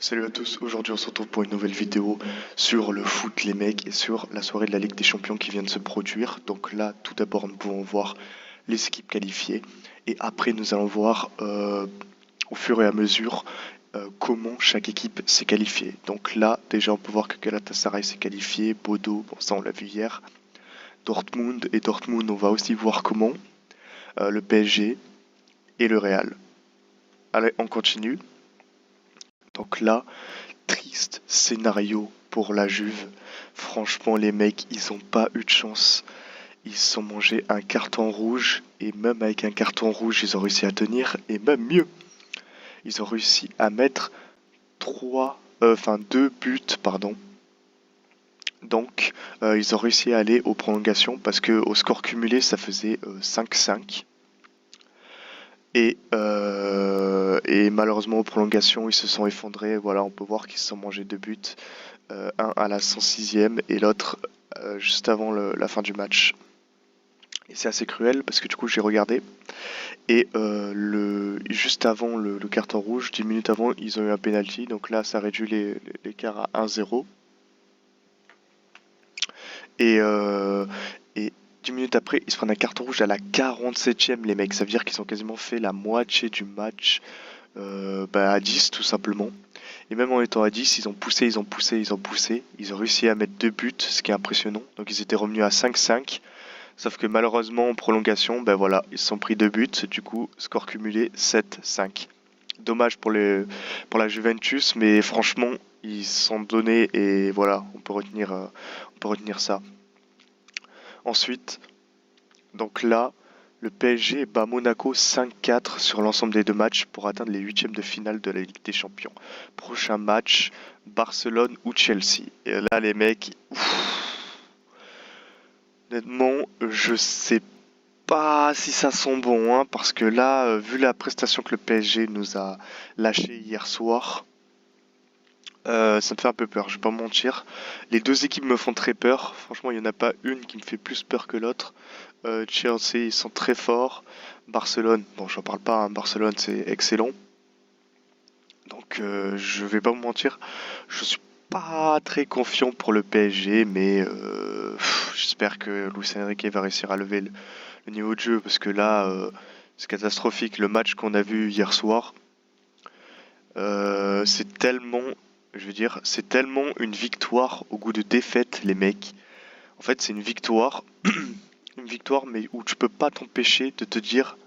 Salut à tous, aujourd'hui on se retrouve pour une nouvelle vidéo sur le foot les mecs et sur la soirée de la Ligue des Champions qui vient de se produire. Donc là tout d'abord nous pouvons voir les équipes qualifiées et après nous allons voir au fur et à mesure comment chaque équipe s'est qualifiée. Donc là déjà on peut voir que Galatasaray s'est qualifié, Bodo, bon ça on l'a vu hier, Dortmund on va aussi voir comment, le PSG et le Real. Allez on continue. Donc là, triste scénario pour la Juve. Franchement, les mecs, ils ont pas eu de chance. Ils se sont mangés un carton rouge et même avec un carton rouge, ils ont réussi à tenir et même mieux, ils ont réussi à mettre deux buts, pardon. Donc, ils ont réussi à aller aux prolongations parce que au score cumulé, ça faisait 5-5. Et malheureusement aux prolongations ils se sont effondrés. Voilà, on peut voir qu'ils se sont mangés deux buts, un à la 106e et l'autre juste avant la fin du match. Et c'est assez cruel parce que du coup j'ai regardé et juste avant le carton rouge, 10 minutes avant, ils ont eu un penalty. Donc là ça réduit l'écart à 1-0. Et, euh, et 10 minutes après, ils se prennent un carton rouge à la 47e, les mecs. Ça veut dire qu'ils ont quasiment fait la moitié du match à 10, tout simplement. Et même en étant à 10, ils ont poussé, ils ont poussé, ils ont poussé. Ils ont réussi à mettre deux buts, ce qui est impressionnant. Donc ils étaient revenus à 5-5. Sauf que malheureusement, en prolongation, ben voilà, ils se sont pris deux buts. Du coup, score cumulé 7-5. Dommage pour la Juventus, mais franchement, ils se sont donnés et voilà, on peut retenir ça. Ensuite, donc là, le PSG bat Monaco 5-4 sur l'ensemble des deux matchs pour atteindre les huitièmes de finale de la Ligue des Champions. Prochain match, Barcelone ou Chelsea. Et là, les mecs, honnêtement, je sais pas si ça sent bon, hein, parce que là, vu la prestation que le PSG nous a lâché hier soir, ça me fait un peu peur, je vais pas mentir. Les deux équipes me font très peur. Franchement, il n'y en a pas une qui me fait plus peur que l'autre. Chelsea, ils sont très forts. Barcelone, bon, j'en parle pas, hein, Barcelone, c'est excellent. Donc, je vais pas vous mentir, je suis pas très confiant pour le PSG, mais j'espère que Luis Enrique va réussir à lever le niveau de jeu, parce que là, c'est catastrophique. Le match qu'on a vu hier soir, c'est tellement, je veux dire, c'est tellement une victoire au goût de défaite, les mecs. En fait, c'est une victoire, mais où tu peux pas t'empêcher de te dire,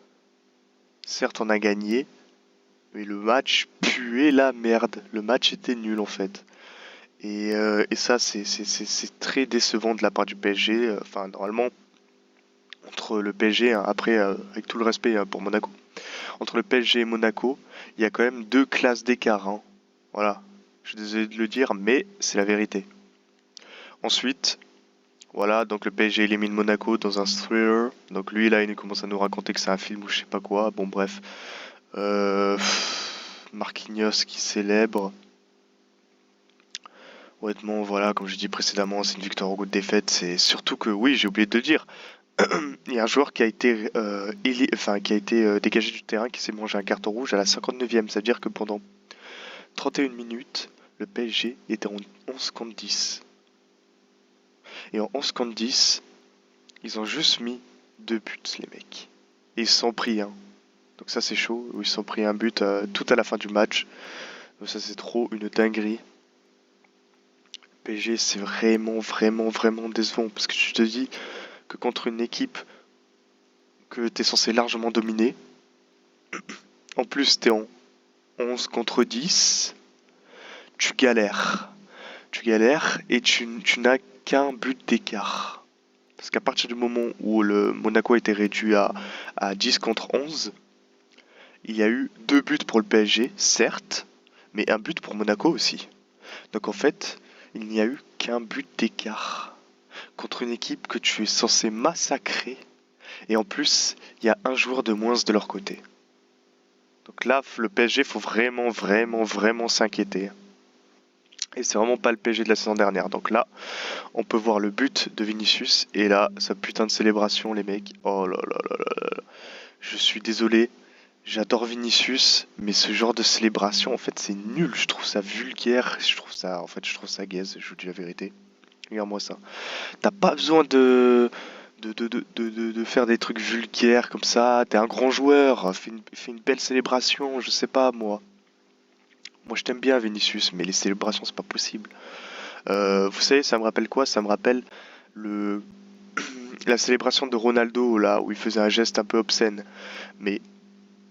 certes, on a gagné, mais le match puait la merde. Le match était nul en fait. Et ça, c'est très décevant de la part du PSG. Enfin, normalement, entre le PSG, hein, après, avec tout le respect hein, pour Monaco, entre le PSG et Monaco, il y a quand même deux classes d'écart, hein. Voilà, je suis désolé de le dire, mais c'est la vérité. Ensuite, voilà, donc le PSG élimine Monaco dans un thriller. Donc lui, là, il nous commence à nous raconter que c'est un film ou je sais pas quoi. Bon, bref. Marquinhos qui célèbre. Honnêtement, voilà, comme je dit précédemment, c'est une victoire au goût de défaite. C'est surtout que, oui, j'ai oublié de le dire, il y a un joueur qui a été, dégagé du terrain, qui s'est mangé un carton rouge à la 59e. Ça veut dire que pendant 31 minutes, le PSG était en 11 contre 10. Et en 11 contre 10, ils ont juste mis deux buts, les mecs. Et ils se sont pris un. Donc ça, c'est chaud. Ils se sont pris un but tout à la fin du match. Donc ça, c'est trop une dinguerie. PSG, c'est vraiment, vraiment, vraiment décevant. Parce que tu te dis que contre une équipe que tu es censé largement dominer, en plus, tu es en 11 contre 10, tu galères. Tu galères et tu n'as qu'un but d'écart. Parce qu'à partir du moment où le Monaco a été réduit à 10 contre 11, il y a eu deux buts pour le PSG, certes, mais un but pour Monaco aussi. Donc en fait, il n'y a eu qu'un but d'écart contre une équipe que tu es censé massacrer. Et en plus, il y a un joueur de moins de leur côté. Donc là, le PSG, faut vraiment, vraiment, vraiment s'inquiéter. Et c'est vraiment pas le PSG de la saison dernière. Donc là, on peut voir le but de Vinicius. Et là, sa putain de célébration, les mecs. Oh là là là là là. Je suis désolé. J'adore Vinicius, mais ce genre de célébration, en fait, c'est nul. Je trouve ça vulgaire. Je trouve ça gaze. Je vous dis la vérité. Regarde-moi ça. T'as pas besoin de faire des trucs vulgaires comme ça. T'es un grand joueur. Fais une belle célébration. Je sais pas, moi. Moi, je t'aime bien, Vinicius, mais les célébrations, c'est pas possible. Vous savez, ça me rappelle quoi? Ça me rappelle le la célébration de Ronaldo, là, où il faisait un geste un peu obscène. Mais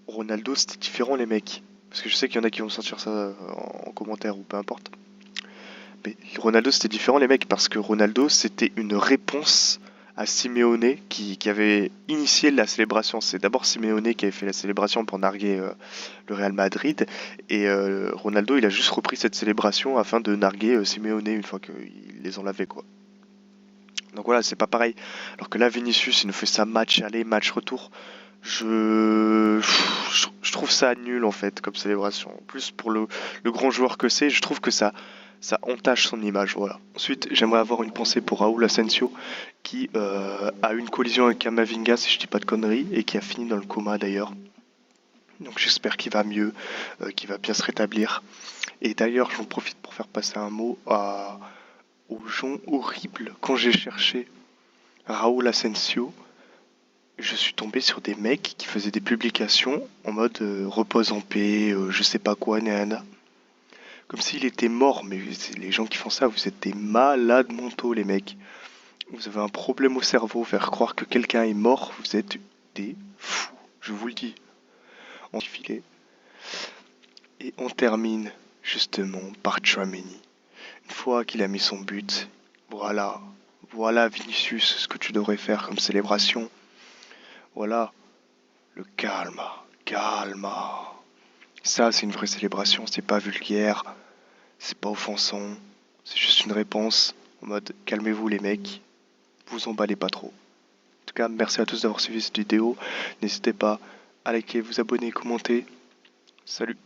Ronaldo, c'était différent, les mecs. Parce que je sais qu'il y en a qui vont sortir ça en commentaire ou peu importe. Mais Ronaldo, c'était différent, les mecs, parce que Ronaldo, c'était une réponse à Simeone qui avait initié la célébration. C'est d'abord Simeone qui avait fait la célébration pour narguer le Real Madrid. Et Ronaldo, il a juste repris cette célébration afin de narguer Simeone une fois qu'il les en lavait, quoi. Donc voilà, c'est pas pareil. Alors que là, Vinicius, il nous fait ça match aller, match retour. Je trouve ça nul en fait comme célébration. En plus pour le grand joueur que c'est, je trouve que ça entache son image. Voilà. Ensuite, j'aimerais avoir une pensée pour Raúl Asensio qui a eu une collision avec Camavinga si je dis pas de conneries et qui a fini dans le coma d'ailleurs. Donc j'espère qu'il va mieux, qu'il va bien se rétablir. Et d'ailleurs, j'en profite pour faire passer un mot aux gens horribles. Quand j'ai cherché Raúl Asensio, je suis tombé sur des mecs qui faisaient des publications en mode repose en paix, je sais pas quoi, nanana. Comme s'il était mort, mais les gens qui font ça, vous êtes des malades mentaux, les mecs. Vous avez un problème au cerveau, faire croire que quelqu'un est mort, vous êtes des fous, je vous le dis. On filet. Et on termine justement par Tchouaméni. Une fois qu'il a mis son but, voilà, voilà Vinicius, ce que tu devrais faire comme célébration. Voilà, le calme, calme. Ça, c'est une vraie célébration, c'est pas vulgaire, c'est pas offensant, c'est juste une réponse en mode calmez-vous les mecs, vous emballez pas trop. En tout cas, merci à tous d'avoir suivi cette vidéo. N'hésitez pas à liker, vous abonner, commenter. Salut!